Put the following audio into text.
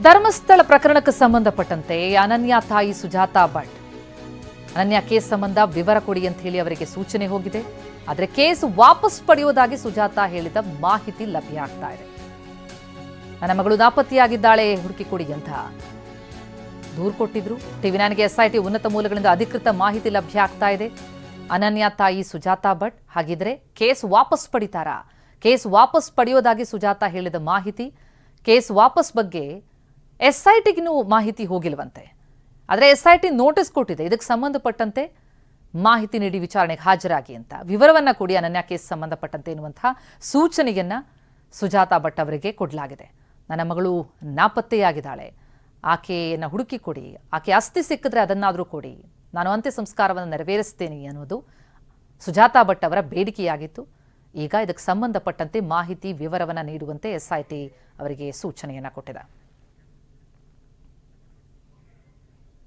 ಧರ್ಮಸ್ಥಳ ಪ್ರಕರಣಕ್ಕೆ ಸಂಬಂಧಪಟ್ಟಂತೆ ಅನನ್ಯ ತಾಯಿ ಸುಜಾತಾ ಭಟ್ ಅನನ್ಯ ಕೇಸ್ ಸಂಬಂಧ ವಿವರ ಕೊಡಿ ಅಂತ ಹೇಳಿ ಅವರಿಗೆ ಸೂಚನೆ ಹೋಗಿದೆ. ಆದರೆ ಕೇಸ್ ವಾಪಸ್ ಪಡೆಯುವುದಾಗಿ ಸುಜಾತಾ ಹೇಳಿದ ಮಾಹಿತಿ ಲಭ್ಯ ಆಗ್ತಾ ಇದೆ. ನನ್ನ ಮಗಳು ನಾಪತ್ತೆಯಾಗಿದ್ದಾಳೆ, ಹುಡುಕಿ ಕೊಡಿ ಅಂತ ದೂರು ಕೊಟ್ಟಿದ್ರು. ಟಿವಿ9ಗೆ ಎಸ್ಐಟಿ ಉನ್ನತ ಮೂಲಗಳಿಂದ ಅಧಿಕೃತ ಮಾಹಿತಿ ಲಭ್ಯ ಆಗ್ತಾ ಇದೆ. ಅನನ್ಯ ತಾಯಿ ಸುಜಾತಾ ಭಟ್ ಹಾಗಿದ್ರೆ ಕೇಸ್ ವಾಪಸ್ ಪಡಿತಾರಾ? ಕೇಸ್ ವಾಪಸ್ ಪಡೆಯೋದಾಗಿ ಸುಜಾತಾ ಹೇಳಿದ ಮಾಹಿತಿ, ಕೇಸ್ ವಾಪಸ್ ಬಗ್ಗೆ ಎಸ್ಐಟಿಗೂ ಮಾಹಿತಿ ಹೋಗಿಲ್ವಂತೆ. ಆದರೆ ಎಸ್ಐಟಿ ನೋಟಿಸ್ ಕೊಟ್ಟಿದೆ, ಇದಕ್ಕೆ ಸಂಬಂಧಪಟ್ಟಂತೆ ಮಾಹಿತಿ ನೀಡಿ ವಿಚಾರಣೆಗೆ ಹಾಜರಾಗಿ ಅಂತ, ವಿವರವನ್ನ ಕೊಡಿ ಅನನ್ಯ ಕೇಸ್ ಸಂಬಂಧಪಟ್ಟಂತೆ ಎನ್ನುವಂತಹ ಸೂಚನೆಯನ್ನ ಸುಜಾತಾ ಭಟ್ ಅವರಿಗೆ ಕೊಡಲಾಗಿದೆ. ನನ್ನ ಮಗಳು ನಾಪತ್ತೆಯಾಗಿದ್ದಾಳೆ, ಆಕೆಯನ್ನು ಹುಡುಕಿ ಕೊಡಿ, ಆಕೆ ಅಸ್ಥಿ ಸಿಕ್ಕಿದ್ರೆ ಅದನ್ನಾದರೂ ಕೊಡಿ, ನಾನು ಅಂತ್ಯ ಸಂಸ್ಕಾರವನ್ನು ನೆರವೇರಿಸ್ತೇನೆ ಅನ್ನೋದು ಸುಜಾತಾ ಭಟ್ ಅವರ ಬೇಡಿಕೆಯಾಗಿತ್ತು. ಈಗ ಇದಕ್ಕೆ ಸಂಬಂಧಪಟ್ಟಂತೆ ಮಾಹಿತಿ ವಿವರವನ್ನು ನೀಡುವಂತೆ ಎಸ್ಐಟಿ ಅವರಿಗೆ ಸೂಚನೆಯನ್ನು ಕೊಟ್ಟಿದೆ.